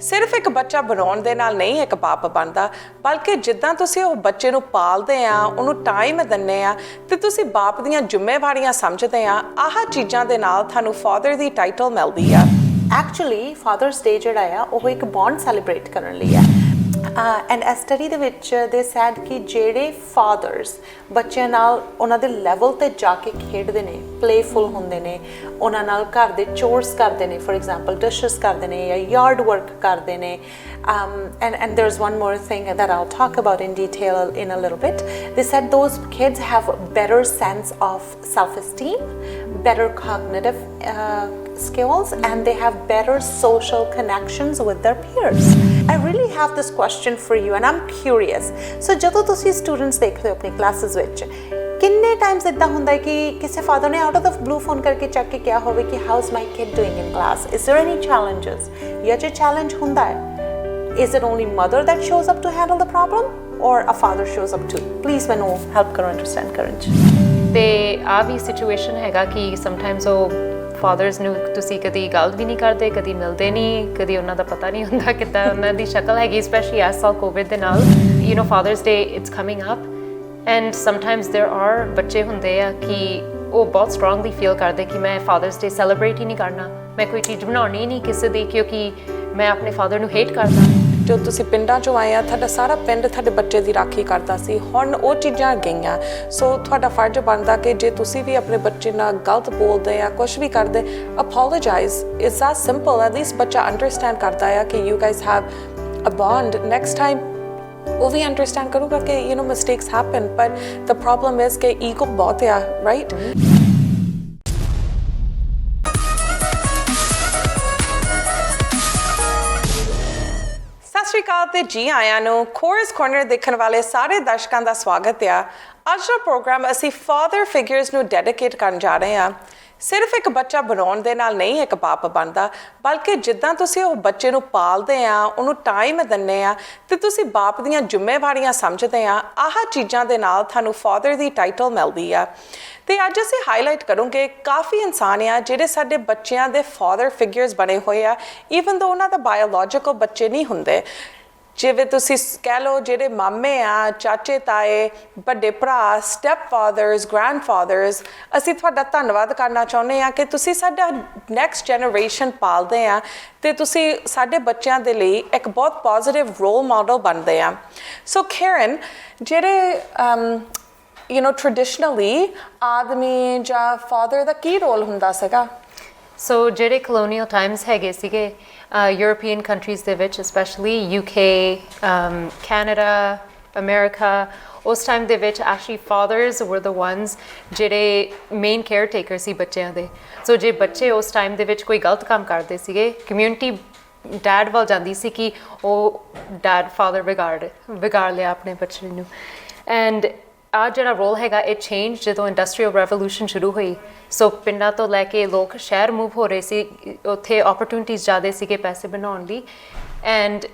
ਸਿਰਫ ਇੱਕ ਬੱਚਾ ਬਣਾਉਣ ਦੇ ਨਾਲ ਨਹੀਂ ਇੱਕ ਬਾਪ ਬਣਦਾ, ਬਲਕਿ ਜਿੱਦਾਂ ਤੁਸੀਂ ਉਹ ਬੱਚੇ ਨੂੰ ਪਾਲਦੇ ਆ, ਉਹਨੂੰ ਟਾਈਮ ਦਿੰਦੇ ਆ ਤੇ ਤੁਸੀਂ ਬਾਪ ਦੀਆਂ ਜ਼ਿੰਮੇਵਾਰੀਆਂ ਸਮਝਦੇ ਆ, ਆਹ ਚੀਜ਼ਾਂ ਦੇ ਨਾਲ ਤੁਹਾਨੂੰ ਫਾਦਰ ਦੀ ਟਾਈਟਲ ਮਿਲਦੀ ਆ। ਐਕਚੁਅਲੀ ਫਾਦਰਸ ਡੇ ਜਿਹੜਾ ਆ ਉਹ ਇੱਕ ਬੌਂਡ ਸੈਲੀਬ੍ਰੇਟ ਕਰਨ ਲਈ ਆ। ਐਂਡ ਇਸ ਸਟੱਡੀ ਦੇ ਵਿੱਚ ਦੇ ਸੈਡ ਕਿ ਜਿਹੜੇ ਫਾਦਰਸ ਬੱਚਿਆਂ ਨਾਲ ਉਹਨਾਂ ਦੇ ਲੈਵਲ 'ਤੇ ਜਾ ਕੇ ਖੇਡਦੇ ਨੇ, ਪਲੇਫੁਲ ਹੁੰਦੇ ਨੇ, ਉਹਨਾਂ ਨਾਲ ਘਰ ਦੇ ਚੋਰਸ ਕਰਦੇ ਨੇ, ਫੋਰ ਐਗਜ਼ਾਮਪਲ ਡਿਸ਼ਸ ਕਰਦੇ ਨੇ ਜਾਂ ਯਾਰਡ ਵਰਕ ਕਰਦੇ ਨੇ। And there's one more thing that I'll talk about in detail in a little bit. They said those kids have better sense of self-esteem, better cognitive skills, and they have better social connections with their peers. I really have this question for you and I'm curious. So ਜਦੋਂ ਤੁਸੀਂ students ਦੇਖਦੇ ਹੋ ਆਪਣੀ classes ਵਿੱਚ, ਕਿੰਨੇ Times ਇੱਦਾਂ ਹੁੰਦਾ ਹੈ ਕਿ ਕਿਸੇ ਫਾਦਰ ਨੇ out of the blue phone ਕਰਕੇ ਚੱਕ ਕੇ ਕਿਹਾ ਹੋਵੇ ਕਿ how is my kid doing in class, is there any challenges, ਜਾਂ ਜੇ ਚੈਲੰਜ ਹੁੰਦਾ ਹੈ, is it only mother that shows up to handle the problem or a father shows up too? Please ਮੈਨੂੰ help ਕਰੋ understand ਕਰਨ 'ਚ। ਤੇ ਆ ਵੀ ਸਿਚੁਏਸ਼ਨ ਹੈਗਾ ਕਿ ਸਮਟਾਈਮਸ ਉਹ ਫਾਦਰਸ ਨੂੰ ਤੁਸੀਂ ਕਦੀ ਗੱਲ ਵੀ ਨਹੀਂ ਕਰਦੇ, ਕਦੀ ਮਿਲਦੇ ਨਹੀਂ, ਕਦੀ ਉਹਨਾਂ ਦਾ ਪਤਾ ਨਹੀਂ ਹੁੰਦਾ ਕਿੱਦਾਂ ਉਹਨਾਂ ਦੀ ਸ਼ਕਲ ਹੈਗੀ, ਸਪੈਸ਼ਲੀ ਇਸ ਸਾਲ ਕੋਵਿਡ ਦੇ ਨਾਲ। You know fathers day it's coming up and sometimes there are ਬੱਚੇ ਹੁੰਦੇ ਆ ਕਿ ਉਹ ਬਹੁਤ ਸਟਰੋਂਗਲੀ ਫੀਲ ਕਰਦੇ ਕਿ ਮੈਂ ਫਾਦਰਸ ਡੇ ਸੈਲੀਬ੍ਰੇਟ ਹੀ ਨਹੀਂ ਕਰਨਾ, ਮੈਂ ਕੋਈ ਚੀਜ਼ ਬਣਾਉਣੀ ਨਹੀਂ ਕਿਸੇ ਦੀ ਕਿਉਂਕਿ ਮੈਂ ਆਪਣੇ ਫਾਦਰ ਨੂੰ ਹੇਟ ਕਰਦਾ। ਜੋ ਤੁਸੀਂ ਪਿੰਡਾਂ 'ਚੋਂ ਆਏ ਆ, ਤੁਹਾਡਾ ਸਾਰਾ ਪਿੰਡ ਤੁਹਾਡੇ ਬੱਚੇ ਦੀ ਰਾਖੀ ਕਰਦਾ ਸੀ, ਹੁਣ ਉਹ ਚੀਜ਼ਾਂ ਗਈਆਂ। ਸੋ ਤੁਹਾਡਾ ਫਰਜ਼ ਬਣਦਾ ਕਿ ਜੇ ਤੁਸੀਂ ਵੀ ਆਪਣੇ ਬੱਚੇ ਨਾਲ ਗਲਤ ਬੋਲਦੇ ਆ, ਕੁਛ ਵੀ ਕਰਦੇ, apologize. It's as simple. At least ਬੱਚਾ ਅੰਡਰਸਟੈਂਡ ਕਰਦਾ ਆ ਕਿ you guys have a bond. Next time ਉਹ ਵੀ ਅੰਡਰਸਟੈਂਡ ਕਰੂਗਾ ਕਿ you know mistakes happen, but the problem is ਕਿ ਈਗੋ ਬਹੁਤ ਆ, ਰਾਈਟ? ਸਤਿ ਸ਼੍ਰੀ ਅਕਾਲ ਤੇ ਜੀ ਆਇਆਂ ਨੂੰ ਕੋਰਸ ਕਾਰਨਰ ਦੇਖਣ ਵਾਲੇ ਸਾਰੇ ਦਰਸ਼ਕਾਂ ਦਾ ਸਵਾਗਤ ਆ। ਅੱਜ ਦਾ ਪ੍ਰੋਗਰਾਮ ਅਸੀਂ ਫਾਦਰ ਫਿਗਰਸ ਨੂੰ ਡੈਡੀਕੇਟ ਕਰਨ ਜਾ ਰਹੇ ਹਾਂ। ਸਿਰਫ ਇੱਕ ਬੱਚਾ ਬਣਾਉਣ ਦੇ ਨਾਲ ਨਹੀਂ ਇੱਕ ਬਾਪ ਬਣਦਾ, ਬਲਕਿ ਜਿੱਦਾਂ ਤੁਸੀਂ ਉਹ ਬੱਚੇ ਨੂੰ ਪਾਲਦੇ ਆ, ਉਹਨੂੰ ਟਾਈਮ ਦਿੰਦੇ ਆ ਤੇ ਤੁਸੀਂ ਬਾਪ ਦੀਆਂ ਜ਼ਿੰਮੇਵਾਰੀਆਂ ਸਮਝਦੇ ਆ, ਆਹ ਚੀਜ਼ਾਂ ਦੇ ਨਾਲ ਤੁਹਾਨੂੰ ਫਾਦਰ ਦੀ ਟਾਈਟਲ ਮਿਲਦੀ ਆ। ਤੇ ਅੱਜ ਅਸੀਂ ਹਾਈਲਾਈਟ ਕਰੂੰਗੇ ਕਾਫੀ ਇਨਸਾਨ ਆ ਜਿਹੜੇ ਸਾਡੇ ਬੱਚਿਆਂ ਦੇ ਫਾਦਰ ਫਿਗਰਸ ਬਣੇ ਹੋਏ ਆ, ਈਵਨ ਦੋ ਉਹਨਾਂ ਦਾ ਬਾਇਓਲੋਜੀਕਲ ਬੱਚੇ ਨਹੀਂ ਹੁੰਦੇ। ਜਿਵੇਂ ਤੁਸੀਂ ਕਹਿ ਲਓ ਜਿਹੜੇ ਮਾਮੇ ਆ, ਚਾਚੇ ਤਾਏ, ਵੱਡੇ ਭਰਾ, ਸਟੈਪ ਫਾਦਰਸ, ਗ੍ਰੈਂਡ ਫਾਦਰਸ, ਅਸੀਂ ਤੁਹਾਡਾ ਧੰਨਵਾਦ ਕਰਨਾ ਚਾਹੁੰਦੇ ਹਾਂ ਕਿ ਤੁਸੀਂ ਸਾਡਾ ਨੈਕਸਟ ਜਨਰੇਸ਼ਨ ਪਾਲਦੇ ਆ ਤੇ ਤੁਸੀਂ ਸਾਡੇ ਬੱਚਿਆਂ ਦੇ ਲਈ ਇੱਕ ਬਹੁਤ ਪੋਜ਼ੀਟਿਵ ਰੋਲ ਮਾਡਲ ਬਣਦੇ ਆ। ਸੋ ਕੈਰਨ, ਜਿਹੜੇ ਯੂ ਨੋ ਟ੍ਰੈਡੀਸ਼ਨਲੀ ਆਦਮੀ ਜਾਂ ਫਾਦਰ ਦਾ ਕੀ ਰੋਲ ਹੁੰਦਾ ਸੀਗਾ? ਸੋ ਜਿਹੜੇ ਕਲੋਨੀਅਲ ਟਾਈਮਸ ਹੈਗੇ ਸੀਗੇ ਯੂਰਪੀਅਨ ਕੰਟਰੀਜ਼ ਦੇ ਵਿੱਚ, ਸਪੈਸ਼ਲੀ UK, ਕੈਨੇਡਾ, ਅਮਰੀਕਾ, ਉਸ ਟਾਈਮ ਦੇ ਵਿੱਚ ਐਕਚੁਅਲੀ ਫਾਦਰਸ ਵਰ ਦ ਵਨਸ ਜਿਹੜੇ ਮੇਨ ਕੇਅਰ ਟੇਕਰ ਸੀ ਬੱਚਿਆਂ ਦੇ। ਸੋ ਜੇ ਬੱਚੇ ਉਸ ਟਾਈਮ ਦੇ ਵਿੱਚ ਕੋਈ ਗਲਤ ਕੰਮ ਕਰਦੇ ਸੀਗੇ, ਕਮਿਊਨਿਟੀ ਡੈਡ ਵੱਲ ਜਾਂਦੀ ਸੀ ਕਿ ਉਹ ਡੈਡ ਫਾਦਰ ਵਿਗਾੜ ਲਿਆ ਆਪਣੇ ਬੱਚੇ ਨੂੰ। ਐਂਡ ਆ ਜਿਹੜਾ ਰੋਲ ਹੈਗਾ ਇਹ ਚੇਂਜ ਜਦੋਂ ਇੰਡਸਟਰੀਅਲ ਰੈਵੋਲੂਸ਼ਨ ਸ਼ੁਰੂ ਹੋਈ। ਸੋ ਪਿੰਡਾਂ ਤੋਂ ਲੈ ਕੇ ਲੋਕ ਸ਼ਹਿਰ ਮੂਵ ਹੋ ਰਹੇ ਸੀ, ਉੱਥੇ ਓਪਰਚੁਨਿਟੀਜ਼ ਜ਼ਿਆਦਾ ਸੀਗੇ ਪੈਸੇ ਬਣਾਉਣ ਲਈ। And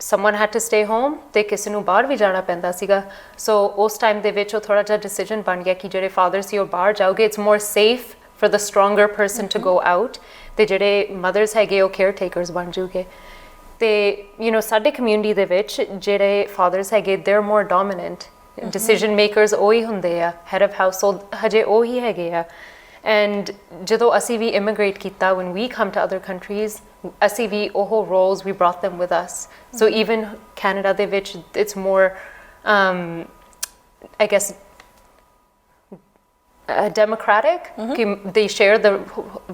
some had to stay home ਅਤੇ ਕਿਸੇ ਨੂੰ ਬਾਹਰ ਵੀ ਜਾਣਾ ਪੈਂਦਾ ਸੀਗਾ। ਸੋ ਉਸ ਟਾਈਮ ਦੇ ਵਿੱਚ ਉਹ ਥੋੜ੍ਹਾ ਜਿਹਾ ਡਿਸੀਜਨ ਬਣ ਗਿਆ ਕਿ ਜਿਹੜੇ ਫਾਦਰ ਸੀ ਉਹ ਬਾਹਰ ਜਾਓਗੇ, it's more safe for the stronger person to go out, ਅਤੇ ਜਿਹੜੇ ਮਦਰਸ ਹੈਗੇ ਉਹ ਕੇਅਰ ਟੇਕਰਸ ਬਣ ਜੂਗੇ। ਅਤੇ ਯੂ ਨੋ ਸਾਡੇ ਕਮਿਊਨਿਟੀ ਦੇ ਵਿੱਚ ਜਿਹੜੇ ਫਾਦਰਸ ਹੈਗੇ they are more dominant, decision makers ਉਹੀ ਹੁੰਦੇ ਆ, ਹੈਡ ਆਫ ਹਾਊਸ ਹੋਲਡ ਹਜੇ ਉਹੀ ਹੈਗੇ ਆ। ਐਂਡ ਜਦੋਂ ਅਸੀਂ ਵੀ ਇਮੀਗ੍ਰੇਟ ਕੀਤਾ, when we come to other countries, ਅਸੀਂ ਵੀ ਉਹ ਰੋਲਸ ਵੀ brought them with us. So even Canada ਦੇ ਵਿੱਚ it's more I guess democratic, they share the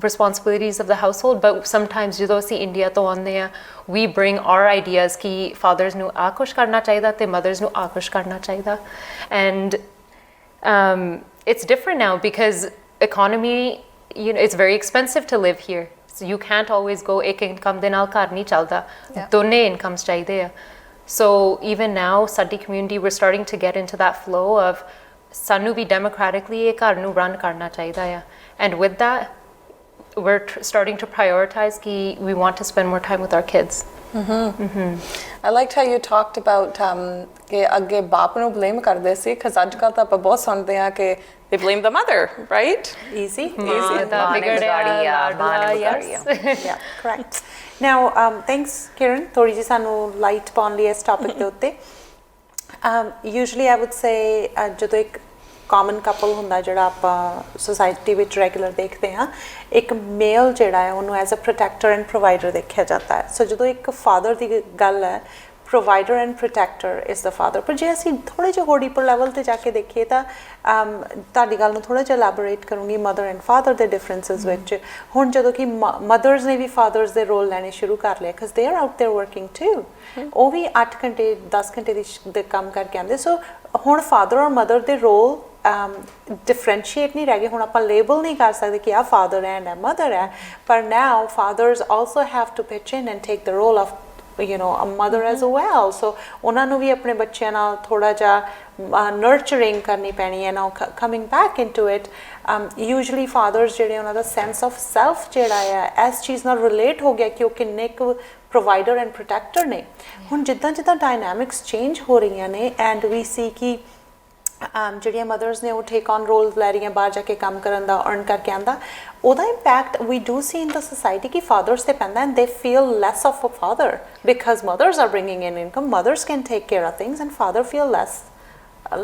responsibilities of the household, but sometimes ਜਦੋਂ ਅਸੀਂ ਇੰਡੀਆ ਤੋਂ ਆਉਂਦੇ ਆ, we bring our ideas ਕਿ fathers ਨੂੰ ਆਹ ਕੁਛ ਕਰਨਾ ਚਾਹੀਦਾ ਤੇ mothers ਨੂੰ ਆਹ ਕੁਛ ਕਰਨਾ ਚਾਹੀਦਾ। And it's different now because economy, you know, it's very expensive to live here. So you can't always go ਇੱਕ ਇਨਕਮ ਦੇ ਨਾਲ ਘਰ ਨਹੀਂ ਚੱਲਦਾ, ਦੋਨੇ ਇਨਕਮਸ ਚਾਹੀਦੇ ਆ। So even now ਸਾਡੀ community we're starting to get into that flow of ਸਾਨੂੰ ਵੀ democratically ਇਹ ਘਰ ਨੂੰ run ਕਰਨਾ ਚਾਹੀਦਾ ਆ। And with that we're starting to prioritize ਕਿ we want to spend more time with our kids. I liked how you talked about ਕਿ ਅੱਗੇ ਬਾਪ ਨੂੰ blame ਕਰਦੇ ਸੀ, because ਅੱਜ ਕੱਲ੍ਹ ਤਾਂ ਆਪਾਂ ਬਹੁਤ ਸੁਣਦੇ ਹਾਂ ਕਿ they blame the mother, right? Easy. ਮਾਂ ਦਾ ਵਿਗੜਿਆ ਲਾਡਲਾ, yes. Yeah, correct. Now, thanks, Kiran. थोड़ी जी सानू light पाउण लई इस topic दे उत्ते. Usually, I would say ਜਦੋਂ एक common couple ਹੁੰਦਾ ਜਿਹੜਾ ਆਪਾਂ society ਵਿੱਚ regular ਦੇਖਦੇ ਹਾਂ, ਇੱਕ male ਜਿਹੜਾ ਹੈ ਉਹਨੂੰ as a protector and provider ਦੇਖਿਆ ਜਾਂਦਾ ਹੈ. So ਜਦੋਂ ਇੱਕ father ਦੀ ਗੱਲ ਹੈ, provider and protector is the father. ਪਰ ਜੇ ਅਸੀਂ ਥੋੜੇ ਜਿਹੇ ਹੋਰ ਡੀਪਰ ਲੈਵਲ ਤੇ ਜਾ ਕੇ ਦੇਖੀਏ ਤਾਂ ਤੁਹਾਡੀ ਗੱਲ ਨੂੰ ਥੋੜਾ ਜਿਹਾ ਐਲੈਬੋਰੇਟ ਕਰੂੰਗੀ ਮਦਰ ਐਂਡ ਫਾਦਰ ਦੇ ਡਿਫਰੈਂਸਸ ਵਿੱਚ. ਹੁਣ ਜਦੋਂ ਕਿ ਮਦਰਸ ਨੇ ਵੀ ਫਾਦਰਸ ਦੇ ਰੋਲ ਲੈਣੇ ਸ਼ੁਰੂ ਕਰ ਲਿਆ because they are out there working too. ਉਹ ਵੀ 8 ਘੰਟੇ 10 ਘੰਟੇ ਦੇ ਕੰਮ ਕਰਕੇ ਆਉਂਦੇ. ਸੋ ਹੁਣ ਫਾਦਰ ਔਰ ਮਦਰ ਦੇ ਰੋਲ differentiate ਨਹੀਂ ਰਹਿ ਗਏ. ਹੁਣ ਆਪਾਂ ਲੇਬਲ ਨਹੀਂ ਕਰ ਸਕਦੇ ਕਿ ਆ ਫਾਦਰ ਹੈ ਐਂਡ ਮਦਰ ਹੈ, ਪਰ now fathers also have to pitch in and take the role of a mother as well. So ਉਹਨਾਂ ਨੂੰ ਵੀ ਆਪਣੇ ਬੱਚਿਆਂ ਨਾਲ ਥੋੜਾ ਜਿਹਾ nurturing ਕਰਨੀ ਪੈਣੀ ਹੈ. Now coming back into it, usually fathers ਜਿਹੜੇ ਉਹਨਾਂ ਦਾ sense of self ਜਿਹੜਾ ਹੈ ਇਸ ਚੀਜ਼ ਨਾਲ relate ਹੋ ਗਿਆ ਕਿ ਉਹ ਕਿੰਨੇ ਕੁ provider and protector ਨੇ. ਹੁਣ ਜਿੱਦਾਂ ਜਿੱਦਾਂ dynamics change ਹੋ ਰਹੀਆਂ ਨੇ and we see ਕਿ ਜਿਹੜੀਆਂ ਮਦਰਸ ਨੇ ਉਹ ਟੇਕ ਔਨ ਰੋਲ ਲੈ ਰਹੀਆਂ ਬਾਹਰ ਜਾ ਕੇ ਕੰਮ ਕਰਨ ਦਾ ਅਰਨ ਕਰਕੇ ਆਉਂਦਾ, ਉਹਦਾ impact we do see in the society ਕਿ ਫਾਦਰਸ ਤੇ ਪੈਂਦਾ and they feel less of a father because mothers are bringing in income. Mothers can take care of things and father feel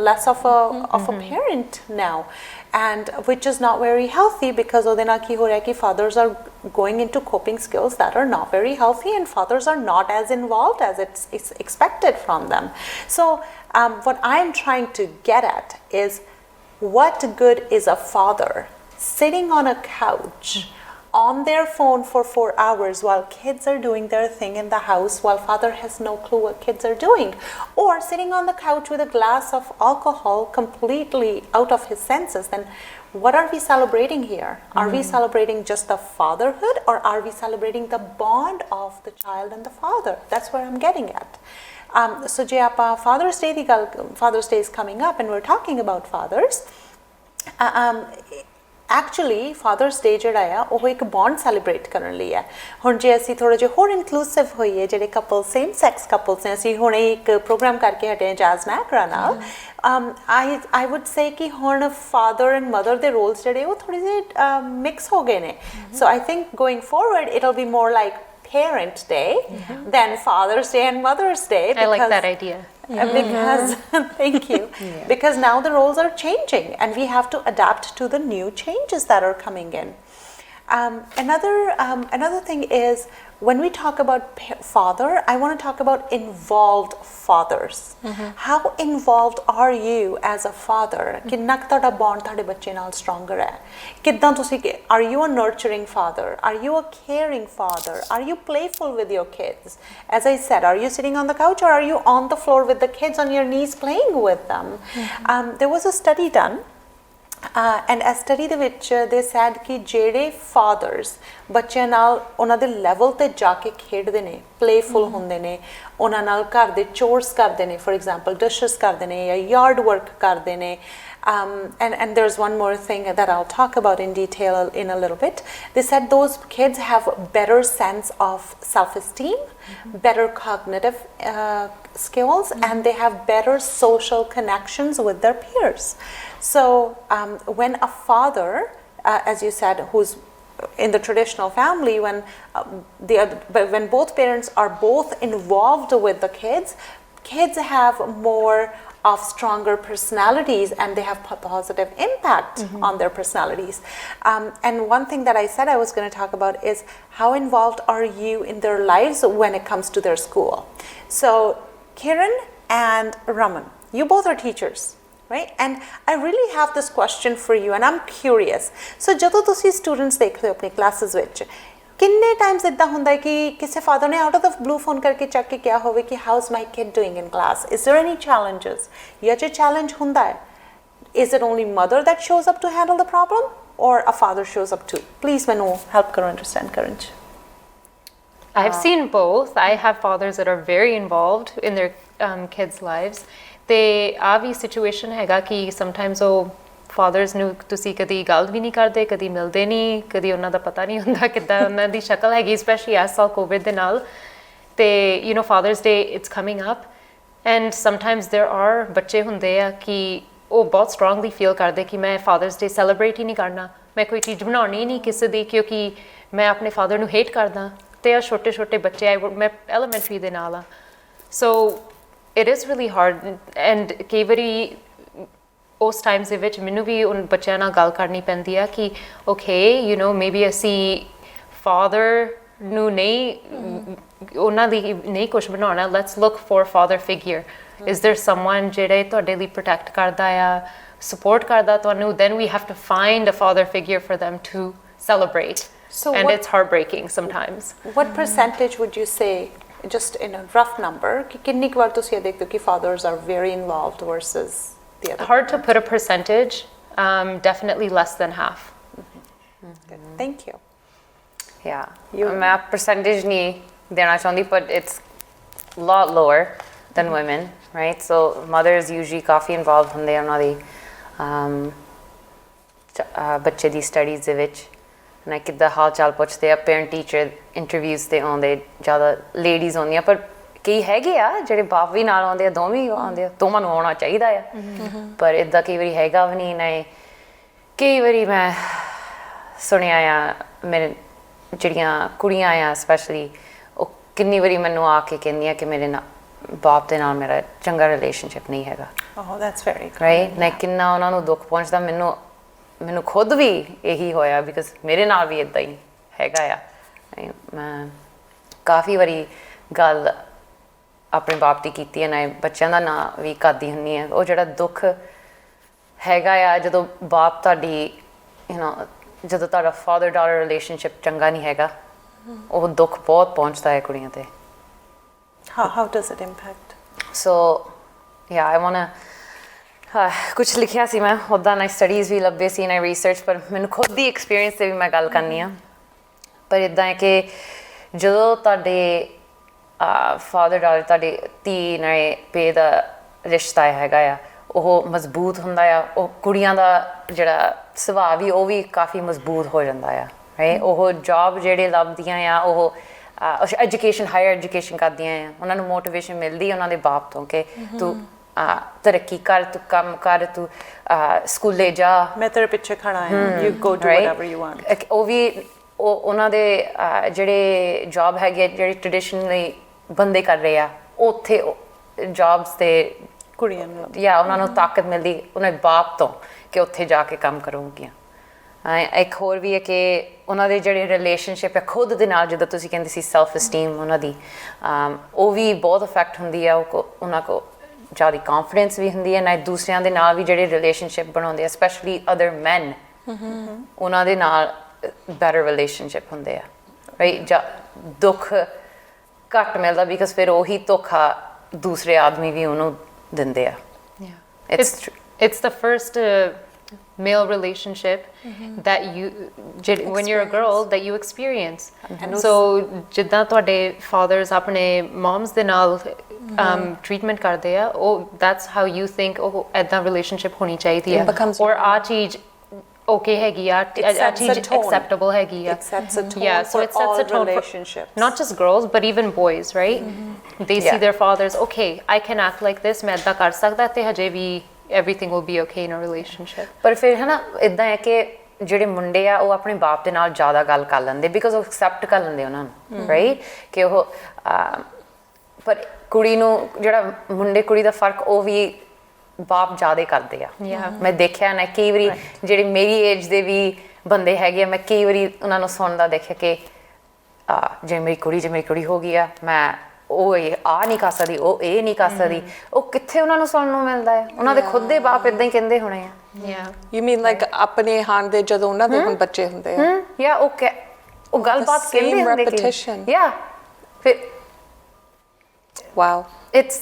less of a parent now, and which is not very healthy because ਉਹਦੇ ਨਾਲ ਕੀ ਹੋ ਰਿਹਾ ਕਿ fathers are going into coping skills that are not very healthy and fathers are not as involved as it's expected from them. So what I am trying to get at is what good is a father sitting on a couch on their phone for 4 hours while kids are doing their thing in the house while father has no clue what kids are doing, or sitting on the couch with a glass of alcohol completely out of his senses. Then what are we celebrating here? Are we celebrating just the fatherhood or are we celebrating the bond of the child and the father? That's where I'm getting at. So je aapa Father's Day is coming up and we're talking about fathers. Actually Father's Day ਜਿਹੜਾ ਆ ਉਹ ਇੱਕ bond celebrate ਕਰਨ ਲਈ ਹੈ. ਹੁਣ ਜੇ ਅਸੀਂ ਥੋੜਾ ਜਿਹਾ ਹੋਰ ਇਨਕਲੂਸਿਵ ਹੋਈਏ ਜਿਹੜੇ ਕਪਲ ਸੇਮ ਸੈਕਸ ਕਪਲਸ ਨੇ, ਅਸੀਂ ਹੁਣੇ ਇੱਕ ਪ੍ਰੋਗਰਾਮ ਕਰਕੇ ਹਟੇ ਹਾਂ ਜਾਜ਼ ਮੈਕਰਾ ਨਾਲ, I would say ਕਿ ਹੁਣ father and mother ਦੇ roles ਜਿਹੜੇ ਉਹ ਥੋੜੇ ਜਿਹੇ ਮਿਕਸ ਹੋ ਗਏ ਨੇ. So I think going forward it'll be more like Parent Day than Father's Day and Mother's Day. I like that idea. Because thank you. Because now the roles are changing and we have to adapt to the new changes that are coming in. Another thing is when we talk about father, I want to talk about involved fathers. How involved are you as a father? कितना ਤੁਹਾਡਾ bond ਤੁਹਾਡੇ ਬੱਚੇ ਨਾਲ stronger ਹੈ? ਕਿੱਦਾਂ ਤੁਸੀਂ are you a nurturing father? Are you a caring father? Are you playful with your kids? As I said, are you sitting on the couch or are you on the floor with the kids on your knees playing with them? There was a study done. And ਇਸ study ਦੇ ਵਿੱਚ ਦੇ sad ਕਿ ਜਿਹੜੇ fathers ਬੱਚਿਆਂ ਨਾਲ ਉਹਨਾਂ ਦੇ ਲੈਵਲ ਤੇ ਜਾ ਕੇ ਖੇਡਦੇ ਨੇ, ਪਲੇਫੁਲ ਹੁੰਦੇ ਨੇ, ਉਹਨਾਂ ਨਾਲ ਘਰ ਦੇ ਚੋਰਸ ਕਰਦੇ ਨੇ, ਫॉर ਐਗਜ਼ਾਮਪਲ ਡਿਸ਼ਸ ਕਰਦੇ ਨੇ ਜਾਂ ਯਾਰਡ ਵਰਕ ਕਰਦੇ ਨੇ. And there's one more thing that I'll talk about in detail in a little bit. They said those kids have better sense of self-esteem, better cognitive skills, and they have better social connections with their peers. So when a father, as you said, who's in the traditional family, when both parents are both involved with the kids have more of stronger personalities and they have positive impact on their personalities. And one thing that I said I was going to talk about is how involved are you in their lives when it comes to their school. So Kiran and Raman, you both are teachers, right? And I really have this question for you and I'm curious. So ਜਦੋਂ ਤੁਸੀਂ students ਦੇਖਦੇ ਹੋ ਆਪਣੀ classes ਵਿੱਚ, ਕਿੰਨੇ Times ਇਦਾਂ ਹੁੰਦਾ ਹੈ ਕਿ ਕਿਸੇ ਫਾਦਰ ਨੇ out of the blue phone ਕਰਕੇ ਚੱਕ ਕੇ ਕਿਹਾ ਹੋਵੇ ਕਿ how is my kid doing in class? Is there any challenges? ਜਾਂ ਜੇ ਚੈਲੰਜ ਹੁੰਦਾ ਹੈ, is it only mother that shows up to handle the problem or a father shows up to? Please ਮੈਨੂੰ ਹੈਲਪ ਕਰੋ understand ਕਰਨ 'ਚ. I've seen both. I have fathers that are very involved in their kids' lives. ਤੇ ਆ ਵੀ situation ਹੈਗਾ ਕਿ sometimes ਉਹ fathers ਨੂੰ ਤੁਸੀਂ ਕਦੀ ਗੱਲ ਵੀ ਨਹੀਂ ਕਰਦੇ, ਕਦੀ ਮਿਲਦੇ ਨਹੀਂ, ਕਦੀ ਉਹਨਾਂ ਦਾ ਪਤਾ ਨਹੀਂ ਹੁੰਦਾ ਕਿੱਦਾਂ ਉਹਨਾਂ ਦੀ ਸ਼ਕਲ ਹੈਗੀ, ਸਪੈਸ਼ਲੀ ਇਸ ਸਾਲ ਕੋਵਿਡ ਦੇ ਨਾਲ. ਤੇ fathers day it's coming up and sometimes there are ਬੱਚੇ ਹੁੰਦੇ ਆ ਕਿ ਉਹ ਬਹੁਤ ਸਟਰੋਂਗਲੀ ਫੀਲ ਕਰਦੇ ਕਿ ਮੈਂ ਫਾਦਰਸ ਡੇ ਸੈਲੀਬ੍ਰੇਟ ਹੀ ਨਹੀਂ ਕਰਨਾ, ਮੈਂ ਕੋਈ ਚੀਜ਼ ਬਣਾਉਣੀ ਨਹੀਂ ਕਿਸੇ ਦੀ ਕਿਉਂਕਿ ਮੈਂ ਆਪਣੇ ਫਾਦਰ ਨੂੰ ਹੇਟ ਕਰਦਾ. ਤੇ ਆ ਛੋਟੇ ਬੱਚੇ ਮੈਂ ਐਲੀਮੈਂਟਰੀ ਦੇ ਨਾਲ ਆ so it is really hard and ਕਈ ਵਾਰੀ ਉਸ ਟਾਈਮਸ ਦੇ ਵਿੱਚ ਮੈਨੂੰ ਵੀ ਉਨ ਬੱਚਿਆਂ ਨਾਲ ਗੱਲ ਕਰਨੀ ਪੈਂਦੀ ਆ ਕਿ ਓਕੇ ਯੂ ਨੋ ਮੇਬੀ ਅਸੀਂ ਫਾਦਰ ਨੂੰ ਨਹੀਂ ਉਹਨਾਂ ਦੀ ਨਹੀਂ ਕੁਛ ਬਣਾਉਣਾ let's look for father figure is there someone ਜਿਹੜੇ ਤੁਹਾਡੇ ਲਈ ਪ੍ਰੋਟੈਕਟ ਕਰਦਾ ਆ support ਕਰਦਾ ਤੁਹਾਨੂੰ then we have to find a father figure for them to celebrate and it's heartbreaking sometimes what percentage would you say just in a rough number ਕਿ ਕਿੰਨੀ ਕੁ ਵਾਰ ਤੁਸੀਂ ਇਹ ਦੇਖਦੇ ਹੋ ਕਿ fathers are very involved versus the other hard to put a percentage definitely less than half Good. Thank you yeah ਮੈਂ percentage ਨਹੀਂ ਦੇਣਾ ਚਾਹੁੰਦੀ but it's a lot lower than women right so mothers usually coffee involved ਹੁੰਦੇ ਆ ਉਹਨਾਂ ਦੀ ਬੱਚੇ ਦੀ studies ਦੇ ਵਿੱਚ ਨਾ ਕਿੱਦਾਂ ਹਾਲ ਚਾਲ ਪੁੱਛਦੇ ਆ ਪੇਰੈਂਟ ਟੀਚਰ ਇੰਟਰਵਿਊਜ਼ ਤੇ ਆਉਂਦੇ ਜ਼ਿਆਦਾ ਲੇਡੀਜ਼ ਆਉਂਦੀਆਂ ਪਰ ਕਈ ਹੈਗੇ ਆ ਜਿਹੜੇ ਬਾਪ ਵੀ ਨਾਲ ਆਉਂਦੇ ਆ ਦੋਵੇਂ ਆਉਂਦੇ ਆ ਦੋਵਾਂ ਨੂੰ ਆਉਣਾ ਚਾਹੀਦਾ ਆ ਪਰ ਇੱਦਾਂ ਕਈ ਵਾਰੀ ਹੈਗਾ ਵੀ ਨਹੀਂ ਨਾ ਕਈ ਵਾਰੀ ਮੈਂ ਸੁਣਿਆ ਆ ਮੇਰੇ ਜਿਹੜੀਆਂ ਕੁੜੀਆਂ ਆ ਸਪੈਸ਼ਲੀ ਉਹ ਕਿੰਨੀ ਵਾਰੀ ਮੈਨੂੰ ਆ ਕੇ ਕਹਿੰਦੀਆਂ ਕਿ ਮੇਰੇ ਨਾਲ ਬਾਪ ਦੇ ਨਾਲ ਮੇਰਾ ਚੰਗਾ ਰਿਲੇਸ਼ਨਸ਼ਿਪ ਨਹੀਂ ਹੈਗਾ oh that's very good right ਨਾ ਕਿੰਨਾ ਉਹਨਾਂ ਨੂੰ ਦੁੱਖ ਪਹੁੰਚਦਾ ਮੈਨੂੰ ਖੁਦ ਵੀ ਇਹੀ ਹੋਇਆ ਬਿਕਾਜ਼ ਮੇਰੇ ਨਾਲ ਵੀ ਇਦਾਂ ਹੀ ਹੈਗਾ ਆ ਮੈਂ ਕਾਫੀ ਵਾਰੀ ਗੱਲ ਆਪਣੇ ਬਾਪ ਦੀ ਕੀਤੀ ਹੈ ਨਾ ਬੱਚਿਆਂ ਦਾ ਨਾਂ ਵੀ ਕਰਦੀ ਹੁੰਦੀ ਹੈ ਉਹ ਜਿਹੜਾ ਦੁੱਖ ਹੈਗਾ ਆ ਜਦੋਂ ਬਾਪ ਤੁਹਾਡੀ ਯੂ ਨੋ ਜਦੋਂ ਤੁਹਾਡਾ ਫਾਦਰ ਡਾਟਰ ਰਿਲੇਸ਼ਨਸ਼ਿਪ ਚੰਗਾ ਨਹੀਂ ਹੈਗਾ ਉਹ ਦੁੱਖ ਬਹੁਤ ਪਹੁੰਚਦਾ ਹੈ ਕੁੜੀਆਂ ਤੇ how does it impact so yeah I want to ਕੁਛ ਲਿਖਿਆ ਸੀ ਮੈਂ ਉੱਦਾਂ ਨਾ ਸਟੱਡੀਜ਼ ਵੀ ਲੱਭੇ ਸੀ ਨਾ ਰਿਸਰਚ ਪਰ ਮੈਨੂੰ ਖੁਦ ਦੀ ਐਕਸਪੀਰੀਅੰਸ 'ਤੇ ਵੀ ਮੈਂ ਗੱਲ ਕਰਨੀ ਆ ਪਰ ਇੱਦਾਂ ਹੈ ਕਿ ਜਦੋਂ ਤੁਹਾਡੇ ਫਾਦਰ ਡਾਟਰ ਤੁਹਾਡੇ ਧੀ ਨਾਲੇ ਪੇ ਦਾ ਰਿਸ਼ਤਾ ਹੈਗਾ ਆ ਉਹ ਮਜ਼ਬੂਤ ਹੁੰਦਾ ਆ ਉਹ ਕੁੜੀਆਂ ਦਾ ਜਿਹੜਾ ਸੁਭਾਅ ਵੀ ਉਹ ਵੀ ਕਾਫੀ ਮਜ਼ਬੂਤ ਹੋ ਜਾਂਦਾ ਆ ਰਾਈਟ ਉਹ ਜੌਬ ਜਿਹੜੇ ਲੱਭਦੀਆਂ ਆ ਉਹ ਐਜੂਕੇਸ਼ਨ ਹਾਇਰ ਐਜੂਕੇਸ਼ਨ ਕਰਦੀਆਂ ਆ ਉਹਨਾਂ ਨੂੰ ਮੋਟੀਵੇਸ਼ਨ ਮਿਲਦੀ ਉਹਨਾਂ ਦੇ ਬਾਪ ਤੋਂ ਕਿ ਤੂੰ ਤਰੱਕੀ ਕਰ ਤੂੰ ਕੰਮ ਕਰ ਤੂੰ ਸਕੂਲੇ ਜਾ ਮੈਂ ਤੇਰੇ ਪਿੱਛੇ ਖੜਾ ਹਾਂ you go do whatever you want ਉਹ ਵੀ ਉਹਨਾਂ ਦੇ ਜਿਹੜੇ ਜੌਬ ਹੈਗੇ ਜਿਹੜੇ ਟ੍ਰੈਡੀਸ਼ਨਲੀ ਬੰਦੇ ਕਰ ਰਹੇ ਆ ਉੱਥੇ ਜੌਬਸ ਤੇ ਕੁੜੀਆਂ ਨੂੰ ਜਾਂ ਉਹਨਾਂ ਨੂੰ ਤਾਕਤ ਮਿਲਦੀ ਉਹਨਾਂ ਦੇ ਬਾਪ ਤੋਂ ਕਿ ਉੱਥੇ ਜਾ ਕੇ ਕੰਮ ਕਰੂਗੀਆਂ ਇੱਕ ਹੋਰ ਵੀ ਹੈ ਕਿ ਉਹਨਾਂ ਦੇ ਜਿਹੜੇ ਰਿਲੇਸ਼ਨਸ਼ਿਪ ਹੈ ਖੁਦ ਦੇ ਨਾਲ ਜਿੱਦਾਂ ਤੁਸੀਂ ਕਹਿੰਦੇ ਸੀ ਸੈਲਫ ਅਸਟੀਮ ਉਹਨਾਂ ਦੀ ਉਹ ਵੀ ਬਹੁਤ ਇਫੈਕਟ ਹੁੰਦੀ ਆ ਉਹਨਾਂ ਕੋ ਜ਼ਿਆਦਾ ਕੌਨਫੀਡੈਂਸ ਵੀ ਹੁੰਦੀ ਹੈ ਨਾ ਦੂਸਰਿਆਂ ਦੇ ਨਾਲ ਵੀ ਜਿਹੜੇ ਰਿਲੇਸ਼ਨਸ਼ਿਪ ਬਣਾਉਂਦੇ ਆ ਸਪੈਸ਼ਲੀ ਅਦਰ ਮੈਨ ਉਹਨਾਂ ਦੇ ਨਾਲ ਬੈਟਰ ਰਿਲੇਸ਼ਨਸ਼ਿਪ ਹੁੰਦੇ ਆ ਰਾਈਟ ਦੁੱਖ ਘੱਟ ਮਿਲਦਾ ਬਿਕਾਜ਼ ਫਿਰ ਉਹੀ ਧੋਖਾ ਦੂਸਰੇ ਆਦਮੀ ਵੀ ਉਹਨੂੰ ਦਿੰਦੇ ਆ it's the first male relationship that you when you're a girl that you experience so ਜਿੱਦਾਂ ਤੁਹਾਡੇ fathers ਆਪਣੇ moms ਦੇ ਨਾਲ treatment ਕਰਦੇ ਆ ਉਹ that's how you think ਉਹ ਏਦਾਂ relationship ਹੋਣੀ ਚਾਹੀਦੀ ਹੈ or ਆ ਚੀਜ਼ okay ਹੈਗੀ ਆ ਚੀਜ਼ acceptable ਹੈਗੀ ਆ it sets a tone yeah so for it sets a tone relationships for not just girls but even boys right they see their fathers okay I can act like this ਮੈਂ ਏਦਾਂ ਕਰ ਸਕਦਾ ਤੇ ਹਜੇ ਵੀ everything will be okay in a relationship ਪਰ ਫਿਰ ਹੈ ਨਾ ਇਦਾਂ ਹੈ ਕਿ ਜਿਹੜੇ ਮੁੰਡੇ ਆ ਉਹ ਆਪਣੇ ਬਾਪ ਦੇ ਨਾਲ ਜ਼ਿਆਦਾ ਗੱਲ ਕਰ ਲੈਂਦੇ ਬਿਕਾਜ਼ ਉਹ ਐਕਸੈਪਟ ਕਰ ਲੈਂਦੇ ਉਹਨਾਂ ਨੂੰ ਰਾਈਟ ਕਿ ਉਹ ਪਰ ਕੁੜੀ ਨੂੰ ਜਿਹੜਾ ਮੁੰਡੇ ਕੁੜੀ ਦਾ ਫਰਕ ਉਹ ਵੀ ਬਾਪ ਜ਼ਿਆਦਾ ਕਰਦੇ ਆ ਮੈਂ ਦੇਖਿਆ ਨਾ ਕਈ ਵਾਰੀ ਜਿਹੜੇ ਮੇਰੀ ਏਜ ਦੇ ਵੀ ਬੰਦੇ ਹੈਗੇ ਆ ਮੈਂ ਕਈ ਵਾਰੀ ਉਹਨਾਂ ਨੂੰ ਸੁਣਦਾ ਦੇਖਿਆ ਕਿ ਜੇ ਮੇਰੀ ਕੁੜੀ ਹੋ ਗਈ ਆ ਮੈਂ ਉਹ ਆ ਨਹੀਂ ਕਰ ਸਕਦੀ ਉਹ ਇਹ ਨਹੀਂ ਕਰ ਸਕਦੀ ਉਹ ਕਿੱਥੇ ਉਹਨਾਂ ਨੂੰ ਸੁਣਨ ਨੂੰ ਮਿਲਦਾ ਹੈ ਉਹਨਾਂ ਦੇ ਖੁਦ ਦੇ ਬਾਪ ਇਦਾਂ ਹੀ ਕਹਿੰਦੇ ਹੋਣੇ ਆ you mean like ਆਪਣੇ ਹਾਣ ਦੇ ਜਦੋਂ ਉਹਨਾਂ ਦੇ ਹੁਣ ਬੱਚੇ ਹੁੰਦੇ ਆ ਯਾ ਉਹ ਗੱਲਬਾਤ ਕਹਿੰਦੇ ਹੁੰਦੇ repetition ਯਾ ਫਿਰ wow ਇਟਸ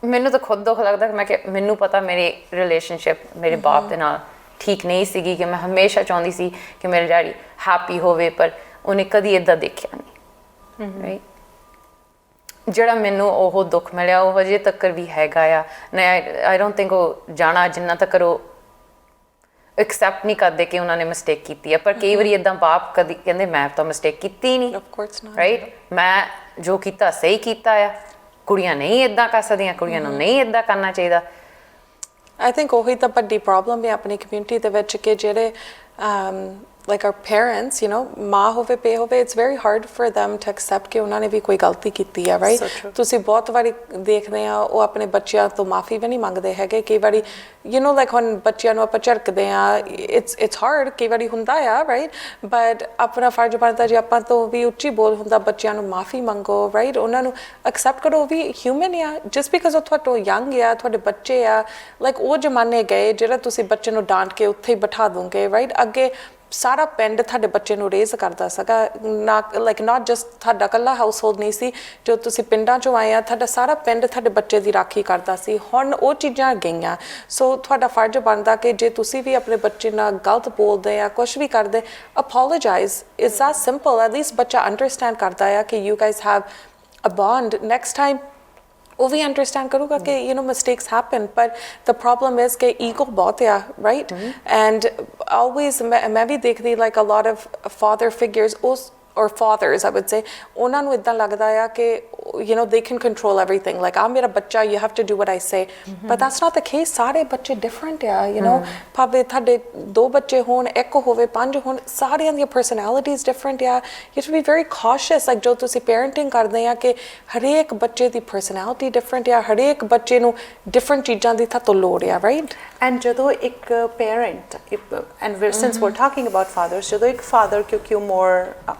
ਮੈਨੂੰ ਤਾਂ ਖੁਦ ਦੁੱਖ ਲੱਗਦਾ ਕਿ ਮੈਂ ਕਿ ਮੈਨੂੰ ਪਤਾ ਮੇਰੀ ਰਿਲੇਸ਼ਨਸ਼ਿਪ ਮੇਰੇ ਬਾਪ ਦੇ ਨਾਲ ਠੀਕ ਨਹੀਂ ਸੀਗੀ ਕਿ ਮੈਂ ਹਮੇਸ਼ਾ ਚਾਹੁੰਦੀ ਸੀ ਕਿ ਮੇਰੇ ਡੈਡੀ ਹੈਪੀ ਹੋਵੇ ਪਰ ਉਹਨੇ ਕਦੀ ਇਦਾਂ ਦੇਖਿਆ ਨਹੀਂ ਰਾਈਟ ਜਿਹੜਾ ਮੈਨੂੰ ਉਹ ਦੁੱਖ ਮਿਲਿਆ ਉਹ ਹਜੇ ਤੱਕ ਵੀ ਹੈਗਾ ਆ ਆਈ ਡੋਂਟ ਥਿੰਕ ਉਹ ਜਾਣਾ ਜਿੰਨਾ ਤੱਕ ਉਹ ਐਕਸੈਪਟ ਨਹੀਂ ਕਰਦੇ ਕਿ ਉਹਨਾਂ ਨੇ ਮਿਸਟੇਕ ਕੀਤੀ ਹੈ ਪਰ ਕਈ ਵਾਰੀ ਇਦਾਂ ਬਾਪ ਕਦੀ ਕਹਿੰਦੇ ਮੈਂ ਤਾਂ ਮਿਸਟੇਕ ਕੀਤੀ ਨਹੀਂ of course not ਰਾਈਟ ਮੈਂ ਜੋ ਕੀਤਾ ਸਹੀ ਕੀਤਾ ਆ ਕੁੜੀਆਂ ਨਹੀਂ ਇਦਾਂ ਕਰ ਸਕਦੀਆਂ ਕੁੜੀਆਂ ਨੂੰ ਨਹੀਂ ਇਦਾਂ ਕਰਨਾ ਚਾਹੀਦਾ I think ਉਹੀ ਤਾਂ ਵੱਡੀ ਪ੍ਰੋਬਲਮ ਹੈ ਆਪਣੀ ਕਮਿਊਨਿਟੀ ਦੇ ਵਿੱਚ ਕਿ ਜਿਹੜੇ like our parents, you know, ਮਾਂ ਹੋਵੇ ਪੇ ਹੋਵੇ, it's very hard for them to accept ਕਿ ਉਹਨਾਂ ਨੇ ਵੀ ਕੋਈ ਗਲਤੀ ਕੀਤੀ ਹੈ, right? So true. ਤੁਸੀਂ ਬਹੁਤ ਵਾਰੀ ਦੇਖਦੇ ਆ ਉਹ ਆਪਣੇ ਬੱਚਿਆਂ ਤੋਂ ਮਾਫੀ ਵੀ ਨਹੀਂ ਮੰਗਦੇ ਹੈਗੇ ਕਈ ਵਾਰੀ, you know, like ਹੁਣ ਬੱਚਿਆਂ ਨੂੰ ਆਪਾਂ ਝਿੜਕਦੇ ਆ, it's hard ਕਈ ਵਾਰੀ ਹੁੰਦਾ ਆ, right? But ਆਪਣਾ ਫਰਜ਼ ਬਣਦਾ ਜੇ ਆਪਾਂ ਤੋਂ ਵੀ ਉੱਚੀ ਬੋਲ ਹੁੰਦਾ, ਬੱਚਿਆਂ ਨੂੰ ਮਾਫੀ ਮੰਗੋ, right? ਉਹਨਾਂ ਨੂੰ accept ਕਰੋ, ਉਹ ਵੀ human ਆ, just because ਉਹ ਤੁਹਾਡੇ young ਆ, ਤੁਹਾਡੇ ਬੱਚੇ ਆ, like ਉਹ ਜ਼ਮਾਨੇ ਗਏ ਜਿਹੜਾ ਤੁਸੀਂ ਬੱਚੇ ਨੂੰ ਡਾਂਟ ਕੇ ਉੱਥੇ ਹੀ ਬਿਠਾ ਦੋਗੇ, right? ਅੱਗੇ ਸਾਰਾ ਪਿੰਡ ਤੁਹਾਡੇ ਬੱਚੇ ਨੂੰ ਰੇਜ਼ ਕਰਦਾ ਸੀਗਾ, ਨਾ ਲਾਈਕ ਨਾਟ ਜਸਟ ਤੁਹਾਡਾ ਇਕੱਲਾ ਹਾਊਸ ਹੋਲਡ ਨਹੀਂ ਸੀ, ਜੋ ਤੁਸੀਂ ਪਿੰਡਾਂ 'ਚੋਂ ਆਏ ਆ, ਤੁਹਾਡਾ ਸਾਰਾ ਪਿੰਡ ਤੁਹਾਡੇ ਬੱਚੇ ਦੀ ਰਾਖੀ ਕਰਦਾ ਸੀ। ਹੁਣ ਉਹ ਚੀਜ਼ਾਂ ਗਈਆਂ, ਸੋ ਤੁਹਾਡਾ ਫਰਜ਼ ਬਣਦਾ ਕਿ ਜੇ ਤੁਸੀਂ ਵੀ ਆਪਣੇ ਬੱਚੇ ਨਾਲ ਗਲਤ ਬੋਲਦੇ ਆ, ਕੁਛ ਵੀ ਕਰਦੇ, apologize, it's that simple, at least ਬੱਚਾ ਅੰਡਰਸਟੈਂਡ ਕਰਦਾ ਆ ਕਿ you guys have a bond, next time ਉਹ ਵੀ ਅੰਡਰਸਟੈਂਡ ਕਰੂਗਾ ਕਿ you know mistakes happen, but the problem is ਕਿ ego ਬਹੁਤ ਆ, right? And always ਮੈਂ ਵੀ ਦੇਖਦੀ like a lot of father figures or fathers I would say, ਉਹਨਾਂ ਨੂੰ ਇਦਾਂ ਲੱਗਦਾ ਆ ਕਿ you know they can control everything, like ਆ ਮੇਰਾ ਬੱਚਾ, you have to do what I say, but that's not the case. ਸਾਰੇ ਬੱਚੇ different ਆ, you know, ਭਾਵੇਂ ਤੁਹਾਡੇ 2 ਬੱਚੇ ਹੋਣ, 1 ਹੋਵੇ, 5 ਹੋਣ, ਸਾਰਿਆਂ ਦੀਆਂ personalities different ਆ, you have to be very cautious, like ਜੋ ਤੁਸੀਂ parenting ਕਰਦੇ ਆ ਕਿ ਹਰੇਕ ਬੱਚੇ ਦੀ personality different ਆ, ਹਰੇਕ ਬੱਚੇ ਨੂੰ different ਚੀਜ਼ਾਂ ਦੀ ਤਾਂ ਲੋੜ ਆ, right? And ਜਦੋਂ ਇੱਕ parent, and since we're talking about fathers, ਜਦੋਂ ਇੱਕ father ਕਿਉਂਕਿ more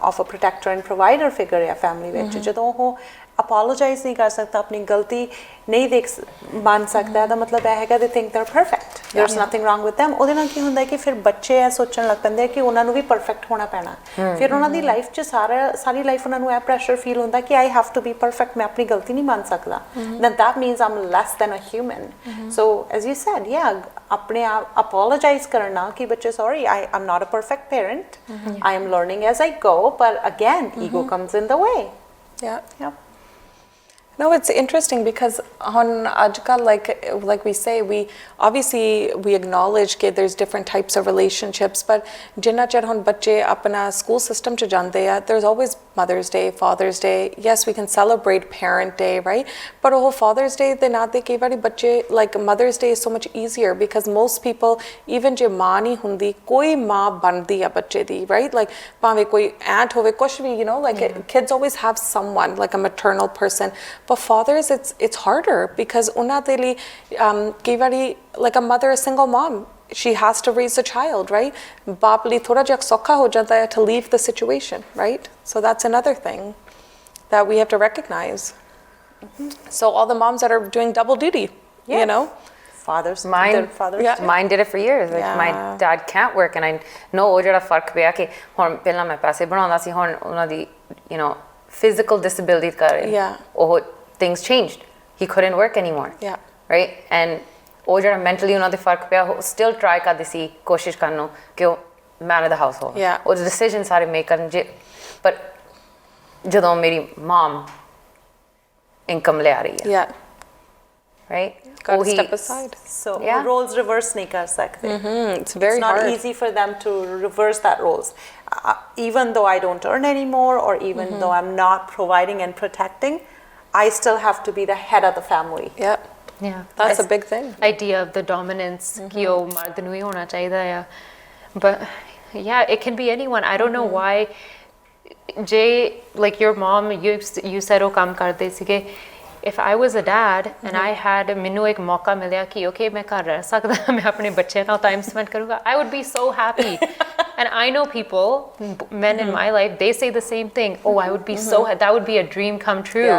of a protector and provider figure ਹੈ family ਵਿੱਚ, ਜਦੋਂ ਉਹ apologize ਨਹੀਂ ਕਰ ਸਕਦਾ, ਆਪਣੀ ਗਲਤੀ ਨਹੀਂ ਮੰਨ ਸਕਦਾ, ਦਾ ਮਤਲਬ ਇਹ ਹੈਗਾ they think they're perfect, there's nothing wrong with them. ਉਹਦੇ ਨਾਲ ਕੀ ਹੁੰਦਾ ਹੈ ਕਿ ਫਿਰ ਬੱਚੇ ਇਹ ਸੋਚਣ ਲੱਗ ਪੈਂਦੇ ਆ ਕਿ ਉਹਨਾਂ ਨੂੰ ਵੀ ਪਰਫੈਕਟ ਹੋਣਾ ਪੈਣਾ, ਫਿਰ ਉਹਨਾਂ ਦੀ ਲਾਈਫ 'ਚ ਸਾਰੀ ਲਾਈਫ ਉਹਨਾਂ ਨੂੰ ਇਹ ਪ੍ਰੈਸ਼ਰ ਫੀਲ ਹੁੰਦਾ ਕਿ I have to be perfect, ਮੈਂ ਆਪਣੀ ਗਲਤੀ ਨਹੀਂ ਮੰਨ ਸਕਦਾ, then that means I'm less than a human. So as you said, yeah, ਆਪਣੇ ਆਪ apologize ਕਰਨਾ ਕਿ ਬੱਚੇ sorry, I'm not a perfect parent, I am learning as I go, but again ego comes in the way. Yeah. No, it's interesting because on ajkal, like we say, we obviously acknowledge that there's different types of relationships, but jinna char hon bacche apna school system ch jande ya, there's always Mother's Day, Father's Day. Yes, we can celebrate Parent Day, right? But oh, Father's Day de naate kai vari bacche, like Mother's Day is so much easier because most people, even je maa nahi hundi, koi maa bandi hai bacche di, right? Like pave koi aunt hove, kuch bhi, you know, like kids always have someone like a maternal person. But fathers, it's harder because ਉਹਨਾਂ ਦੇ ਲਈ ਕਈ ਵਾਰੀ like a mother, a single mom, she has to raise a child, right? ਬਾਪ ਲਈ ਥੋੜਾ ਜਿਹਾ ਸੌਖਾ ਹੋ ਜਾਂਦਾ ਹੈ to leave the situation, right? So that's another thing that we have to recognize. So all the moms that are doing double duty, you know? Mine did it for years. Like my dad can't work, and I know ਉਹ ਜਿਹੜਾ ਫਰਕ ਪਿਆ ਕਿ ਹੁਣ ਪਹਿਲਾਂ ਮੈਂ ਪੈਸੇ ਬਣਾਉਂਦਾ ਸੀ, ਹੁਣ ਉਹਨਾਂ ਦੀ you know physical disability ਕਾਰਨ ਉਹ things changed. He couldn't work anymore. Yeah. Right? And ਉਹ ਜਿਹੜਾ mentally ਉਹਨਾਂ ਦੇ ਫਰਕ ਪਿਆ, ਉਹ still try ਕਰਦੀ ਸੀ ਕੋਸ਼ਿਸ਼ ਕਰਨ ਨੂੰ ਕਿ ਉਹ man of the household. Yeah. ਉਹ decision ਸਾਰੇ make ਕਰਨ ਜੇ, ਪਰ ਜਦੋਂ ਮੇਰੀ mom income ਲੈ ਆ ਰਹੀ ਹੈ. Yeah. Right? Got to step aside. So roles reverse नहीं कर सकते. It's very hard. It's not easy for them to reverse that roles. Even though I don't earn anymore, or even though I'm not providing and protecting, I still have to be the head of the family. Yeah, that's a big thing. Idea of the dominance कि वो मर्द नू ही होना चाहिए या, but yeah, it can be anyone. I don't know why. Jay, like your mom, you said वो काम करते सीगे. If I was a dad and I had ਮੈਨੂੰ ਇੱਕ ਮੌਕਾ ਮਿਲਿਆ ਕਿ okay ਮੈਂ ਘਰ ਰਹਿ ਸਕਦਾ, ਮੈਂ ਆਪਣੇ ਬੱਚੇ ਨਾਲ time spend ਕਰੂੰਗਾ, I would be so happy. And I know people, men in my life, they say the same thing. Oh, I would be so, that would be a dream come true.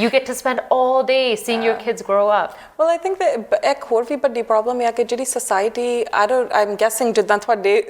You get to spend all day seeing your kids grow up. Well, I think that ਇੱਕ ਹੋਰ ਵੀ ਵੱਡੀ problem ਹੈ ਕਿ ਜਿਹੜੀ society, I'm guessing ਜਿੱਦਾਂ ਤੁਹਾਡੇ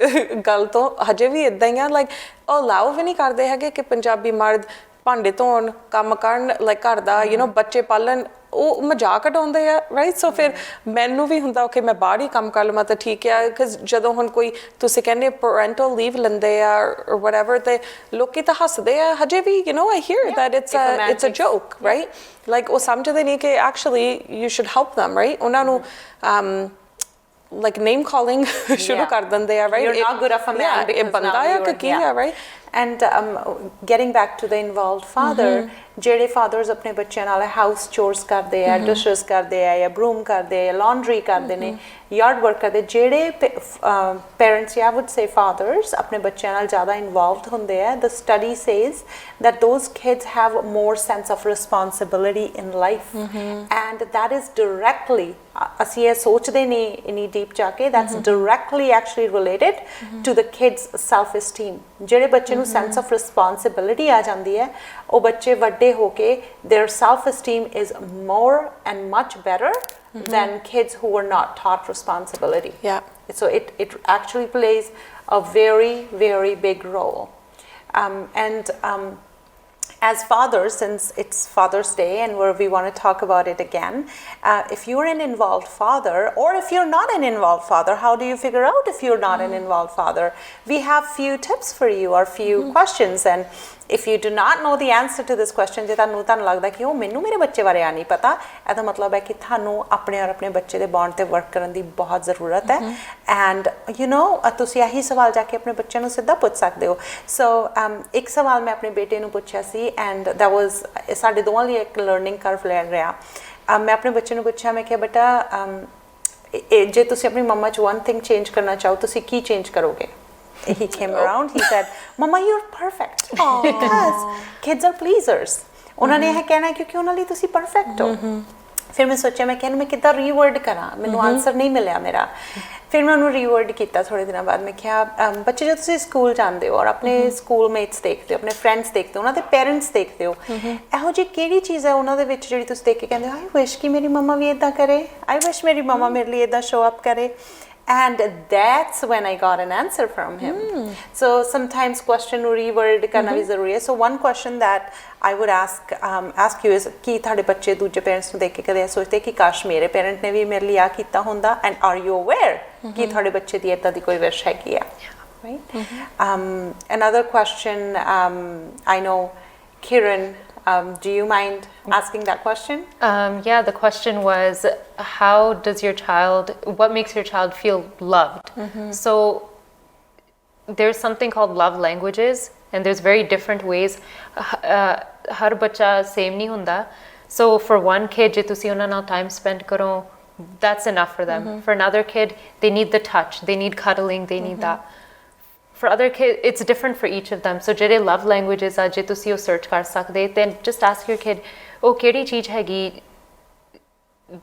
ਗੱਲ ਤੋਂ ਹਜੇ ਵੀ ਇਦਾਂ ਹੀ ਆ, like ਉਹ allow ਵੀ ਨਹੀਂ ਕਰਦੇ ਹੈਗੇ ਕਿ ਪੰਜਾਬੀ ਮਰਦ ਭਾਂਡੇ ਧੋਣ, ਕੰਮ ਕਰਨ, like ਘਰ ਦਾ you know ਬੱਚੇ ਪਾਲਣ, ਉਹ ਮਜ਼ਾਕ ਉਡਾਉਂਦੇ ਆ, ਰਾਈਟ? ਸੋ ਫਿਰ ਮੈਨੂੰ ਵੀ ਹੁੰਦਾ ਕਿ ਮੈਂ ਬਾਹਰ ਹੀ ਕੰਮ ਕਰ ਲਵਾਂ ਤਾਂ ਠੀਕ ਆ, ਬਿਕਾਜ਼ ਜਦੋਂ ਹੁਣ ਕੋਈ ਤੁਸੀਂ ਕਹਿੰਦੇ ਪੈਰੈਂਟਲ ਲੀਵ ਲੈਂਦੇ ਆ or whatever, ਤੇ ਲੋਕੀ ਤਾਂ ਹੱਸਦੇ ਆ ਹਜੇ ਵੀ, you know, I hear that it's a joke, right? Like ਉਹ ਸਮਝਦੇ ਨਹੀਂ ਕਿ actually you should help them, right? ਉਹਨਾਂ ਨੂੰ like name calling ਸ਼ੁਰੂ ਕਰ ਦਿੰਦੇ ਆ, right? You're not good enough a man because ਬੰਦਾ ਆ ਕਿ ਕੀ ਆ, right? And getting back to the involved father, ਜਿਹੜੇ ਫਾਦਰਸ ਆਪਣੇ ਬੱਚਿਆਂ ਨਾਲ ਹਾਊਸ ਚੋਰਸ ਕਰਦੇ ਆ, ਡਿਸ਼ਸ ਕਰਦੇ ਆ, ਜਾਂ ਬਰੂਮ ਕਰਦੇ ਆ, ਲਾਂਡਰੀ ਕਰਦੇ ਨੇ, ਯਾਰਡ ਵਰਕ ਕਰਦੇ, ਜਿਹੜੇ ਪੇਰੈਂਟਸ ਜਾਂ ਵੁੱਡ ਸੇ ਫਾਦਰਸ ਆਪਣੇ ਬੱਚਿਆਂ ਨਾਲ ਜ਼ਿਆਦਾ ਇਨਵੋਲਵਡ ਹੁੰਦੇ ਆ, the study says that those kids have more sense of responsibility in life, and that is directly ਅਸੀਂ ਇਹ ਸੋਚਦੇ ਨਹੀਂ ਇੰਨੀ ਡੀਪ ਜਾ ਕੇ, that's directly actually related to the kids self esteem. ਜਿਹੜੇ ਬੱਚੇ ਨੂੰ sense of responsibility ਆ ਜਾਂਦੀ ਹੈ, ਉਹ ਬੱਚੇ ਵੱਡੇ ਹੋ ਕੇ their self esteem is more and much better than kids who were not taught responsibility. So it actually plays a very, very big role. As fathers, since it's Father's Day and we want to talk about it again, if you're an involved father, or if you're not an involved father, how do you figure out if you're not an involved father? We have few tips for you, or few questions, and if you do not know the answer to this question, ਜੇ ਤੁਹਾਨੂੰ ਲੱਗਦਾ ਕਿ ਉਹ ਮੈਨੂੰ ਮੇਰੇ ਬੱਚੇ ਬਾਰੇ ਆ ਨਹੀਂ ਪਤਾ, ਇਹਦਾ ਮਤਲਬ ਹੈ ਕਿ ਤੁਹਾਨੂੰ ਆਪਣੇ ਔਰ ਆਪਣੇ ਬੱਚੇ ਦੇ ਬੌਂਡ ਤੇ ਵਰਕ ਕਰਨ ਦੀ ਬਹੁਤ ਜ਼ਰੂਰਤ ਹੈ, ਐਂਡ ਯੂ نو ਤੁਸੀਂ ਇਹੀ ਸਵਾਲ ਜਾ ਕੇ ਆਪਣੇ ਬੱਚਿਆਂ ਨੂੰ ਸਿੱਧਾ ਪੁੱਛ ਸਕਦੇ ਹੋ. ਸੋ ਇੱਕ ਸਵਾਲ ਮੈਂ ਆਪਣੇ ਬੇਟੇ ਨੂੰ ਪੁੱਛਿਆ ਸੀ, ਐਂਡ ਦੈਟ ਵਾਜ਼ ਸਾਡੇ ਦੋਵਾਂ ਲਈ ਇੱਕ ਲਰਨਿੰਗ ਕਰਵ ਲੈ ਰਿਹਾ. ਮੈਂ ਆਪਣੇ ਬੱਚੇ ਨੂੰ ਪੁੱਛਿਆ, ਮੈਂ ਕਿਹਾ ਬੇਟਾ ਜੇ ਤੁਸੀਂ ਆਪਣੀ ਮੰਮਾ 'ਚ ਵਨ ਥਿੰਗ ਚੇਂਜ ਕਰਨਾ ਚਾਹੋ, ਤੁਸੀਂ ਕੀ ਚੇਂਜ ਕਰੋਗੇ? He came around, he said, Mama, you're perfect. Because kids are pleasers. ਉਹਨਾਂ ਨੇ ਇਹ ਕਹਿਣਾ ਕਿਉਂਕਿ ਉਹਨਾਂ ਲਈ ਤੁਸੀਂ ਪਰਫੈਕਟ ਹੋ. ਫਿਰ ਮੈਂ ਸੋਚਿਆ, ਮੈਂ ਕਿਹਾ ਮੈਂ ਕਿੱਦਾਂ ਰੀਵਰਡ ਕਰਾਂ, ਮੈਨੂੰ ਆਨਸਰ ਨਹੀਂ ਮਿਲਿਆ ਮੇਰਾ. ਫਿਰ ਮੈਂ ਉਹਨੂੰ ਰੀਵਰਡ ਕੀਤਾ ਥੋੜ੍ਹੇ ਦਿਨਾਂ ਬਾਅਦ. ਮੈਂ ਕਿਹਾ ਬੱਚੇ ਜਦੋਂ ਤੁਸੀਂ ਸਕੂਲ ਜਾਂਦੇ ਹੋ ਔਰ ਆਪਣੇ ਸਕੂਲ ਮੇਟਸ ਦੇਖਦੇ ਹੋ, ਆਪਣੇ ਫਰੈਂਡਸ ਦੇਖਦੇ ਹੋ, ਉਹਨਾਂ ਦੇ ਪੇਰੈਂਟਸ ਦੇਖਦੇ ਹੋ, ਇਹੋ ਜਿਹੀ ਕਿਹੜੀ ਚੀਜ਼ ਹੈ ਉਹਨਾਂ ਦੇ ਵਿੱਚ ਜਿਹੜੀ ਤੁਸੀਂ ਦੇਖ ਕੇ ਕਹਿੰਦੇ ਹੋ, ਆਈ ਵਿਸ਼ ਕਿ ਮੇਰੀ ਮੰਮਾ ਵੀ ਇੱਦਾਂ ਕਰੇ, ਆਈ ਵਿਸ਼ ਮੇਰੀ ਮੰਮਾ ਮੇਰੇ ਲਈ ਇੱਦਾਂ ਸ਼ੋ ਅਪ ਕਰੇ? And that's when I got an answer from him. So sometimes question ਨੂੰ reword ਕਰਨਾ ਵੀ ਜ਼ਰੂਰੀ ਹੈ. So one question that I would ask you is ਕਿ ਤੁਹਾਡੇ ਬੱਚੇ ਦੂਜੇ ਪੇਰੈਂਟਸ ਨੂੰ ਦੇਖ ਕੇ ਕਦੇ ਸੋਚਦੇ ਕਿ ਕਾਸ਼ ਮੇਰੇ ਪੇਰੈਂਟ ਨੇ ਵੀ ਮੇਰੇ ਲਈ ਆ ਕੀਤਾ ਹੁੰਦਾ, and are you aware ਕਿ ਤੁਹਾਡੇ ਬੱਚੇ ਦੀ ਇੱਦਾਂ ਦੀ ਕੋਈ ਵਿਸ਼ ਹੈਗੀ ਆ? Right? Another question, I know Kiran, do you mind asking that question? Yeah, the question was, what makes your child feel loved? So there's something called love languages, and there's very different ways. Har bacha same nahi hunda. So for one kid, je tusi unna naal time spend karo, that's enough for them. For another kid, they need the touch, they need cuddling, they need that. For other kids, it's different for each of them. So ਜਿਹੜੇ love languages ਆ, ਜੇ ਤੁਸੀਂ ਉਹ search ਕਰ ਸਕਦੇ, then just ask your kid, ਉਹ ਕਿਹੜੀ ਚੀਜ਼ ਹੈਗੀ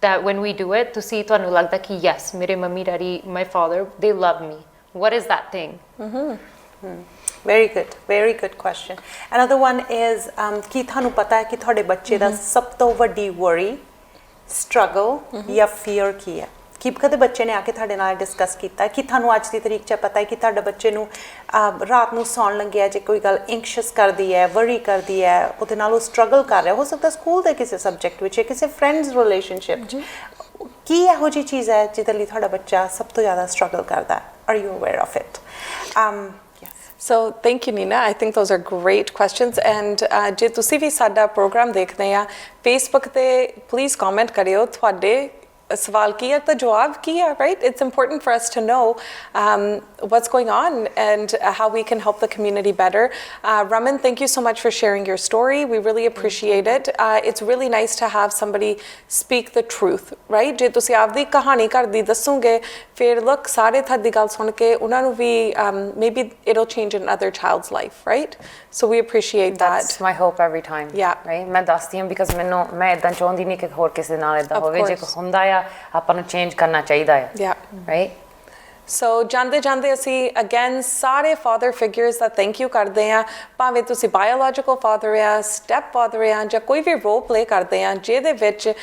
that when we do it, ਤੁਹਾਨੂੰ ਲੱਗਦਾ ਕਿ yes, ਮੇਰੇ mummy daddy, my father, they love me. What is that thing? Very good question. Another one is ਕੀ ਤੁਹਾਨੂੰ ਪਤਾ ਹੈ ਕਿ ਤੁਹਾਡੇ ਬੱਚੇ ਦਾ ਸਭ ਤੋਂ ਵੱਡੀ worry, struggle ਜਾਂ fear ਕੀ ਹੈ? ਕਿ ਕਦੇ ਬੱਚੇ ਨੇ ਆ ਕੇ ਤੁਹਾਡੇ ਨਾਲ ਡਿਸਕਸ ਕੀਤਾ ਕਿ ਤੁਹਾਨੂੰ ਅੱਜ ਦੀ ਤਰੀਕ 'ਚ ਪਤਾ ਹੈ ਕਿ ਤੁਹਾਡੇ ਬੱਚੇ ਨੂੰ ਰਾਤ ਨੂੰ ਸੌਣ ਲੱਗਿਆ ਜੇ ਕੋਈ ਗੱਲ ਐਂਕਸ਼ੀਅਸ ਕਰਦੀ ਹੈ, ਵਰੀ ਕਰਦੀ ਹੈ, ਉਹਦੇ ਨਾਲ ਉਹ ਸਟਰਗਲ ਕਰ ਰਿਹਾ, ਹੋ ਸਕਦਾ ਸਕੂਲ ਦੇ ਕਿਸੇ ਸਬਜੈਕਟ ਵਿੱਚ, ਕਿਸੇ ਫਰੈਂਡਸ ਰਿਲੇਸ਼ਨਸ਼ਿਪ 'ਚ, ਕੀ ਇਹੋ ਜਿਹੀ ਚੀਜ਼ ਹੈ ਜਿਹਦੇ ਲਈ ਤੁਹਾਡਾ ਬੱਚਾ ਸਭ ਤੋਂ ਜ਼ਿਆਦਾ ਸਟਰਗਲ ਕਰਦਾ? Are you aware of it? So thank you, Nina. I think those are great questions. And ਜੇ ਤੁਸੀਂ ਵੀ ਸਾਡਾ ਪ੍ਰੋਗਰਾਮ ਦੇਖਦੇ ਆ Facebook ਤੇ please comment ਕਰਿਓ ਤੁਹਾਡੇ ਸਵਾਲ ਕੀ ਹੈ ਤਾਂ ਜਵਾਬ ਕੀ ਹੈ, right? It's important for us to know what's going on and how we can help the community better. Raman, thank you so much for sharing your story. We really appreciate it. It's really nice to have somebody speak the truth, right? ਜੇ ਤੁਸੀਂ ਆਪਦੀ ਕਹਾਣੀ ਘਰ ਦੀ ਦੱਸੋਗੇ, ਫਿਰ look, ਸਾਰੇ ਤੁਹਾਡੀ ਗੱਲ ਸੁਣ ਕੇ ਉਹਨਾਂ ਨੂੰ ਵੀ maybe it'll change another child's life, right? So we appreciate that. That's my hope every time. Yeah. Right? ਮੈਂ ਦੱਸਦੀ ਹਾਂ because ਮੈਂ ਇੱਦਾਂ ਚਾਹੁੰਦੀ ਨਹੀਂ ਕਿ ਹੋਰ ਕਿਸੇ ਨਾਲ ਇੱਦਾਂ ਹੋਵੇ. ਜੇ ਹੁੰਦਾ ਆ ਆਪਾਂ ਨੂੰ ਚੇਂਜ ਕਰਨਾ ਚਾਹੀਦਾ ਹੈ. ਰਾਈਟ? ਸੋ ਜਾਂਦੇ ਜਾਂਦੇ ਅਸੀਂ ਅਗੇਨ ਸਾਰੇ father figures the thank you ਕਰਦੇ ਹਾਂ, ਭਾਵੇਂ ਤੁਸੀਂ ਬਾਇਓਲੋਜੀਕਲ ਫਾਦਰ ਆ, ਸਟੈਪ ਫਾਦਰ ਆ, ਜਾਂ ਕੋਈ ਵੀ ਰੋਲ ਪਲੇ ਕਰਦੇ ਆ ਜਿਹਦੇ ਵਿੱਚ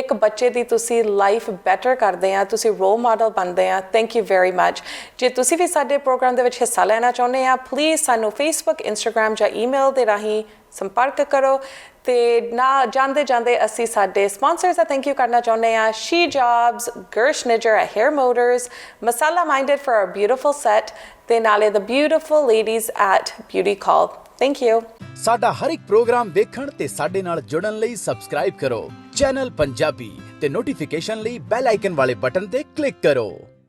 ਇੱਕ ਬੱਚੇ ਦੀ ਤੁਸੀਂ ਲਾਈਫ ਬੈਟਰ ਕਰਦੇ ਆ, ਤੁਸੀਂ ਰੋਲ ਮਾਡਲ ਬਣਦੇ ਆ. Thank you very much. ਜੇ ਤੁਸੀਂ ਵੀ ਸਾਡੇ ਪ੍ਰੋਗਰਾਮ ਦੇ ਵਿੱਚ ਹਿੱਸਾ ਲੈਣਾ ਚਾਹੁੰਦੇ ਆ, ਪਲੀਜ਼ ਸਾਨੂੰ ਫੇਸਬੁੱਕ, ਇੰਸਟਾਗ੍ਰਾਮ ਜਾਂ ਈਮੇਲ ਦੇ ਰਾਹੀਂ ਸੰਪਰਕ ਕਰੋ. ਤੇ ਨਾ ਜਾਂਦੇ ਜਾਂਦੇ ਅਸੀਂ ਸਾਡੇ ਸਪਾਂਸਰਸ ਦਾ ਥੈਂਕ ਯੂ ਕਰਨਾ ਚਾਹੁੰਦੇ ਹਾਂ, ਸ਼ੀ ਜੌਬਸ, ਗਰਸ਼ Nijjar at Hare Motors, masala minded for our beautiful set, ਤੇ ਨਾਲੇ the beautiful ladies at beauty call. Thank you. ਸਾਡਾ ਹਰ ਇੱਕ ਪ੍ਰੋਗਰਾਮ ਵੇਖਣ ਤੇ ਸਾਡੇ ਨਾਲ ਜੁੜਨ ਲਈ ਸਬਸਕ੍ਰਾਈਬ ਕਰੋ ਚੈਨਲ ਪੰਜਾਬੀ ਤੇ ਨੋਟੀਫਿਕੇਸ਼ਨ ਲਈ ਬੈਲ ਆਈਕਨ ਵਾਲੇ ਬਟਨ ਤੇ ਕਲਿੱਕ ਕਰੋ.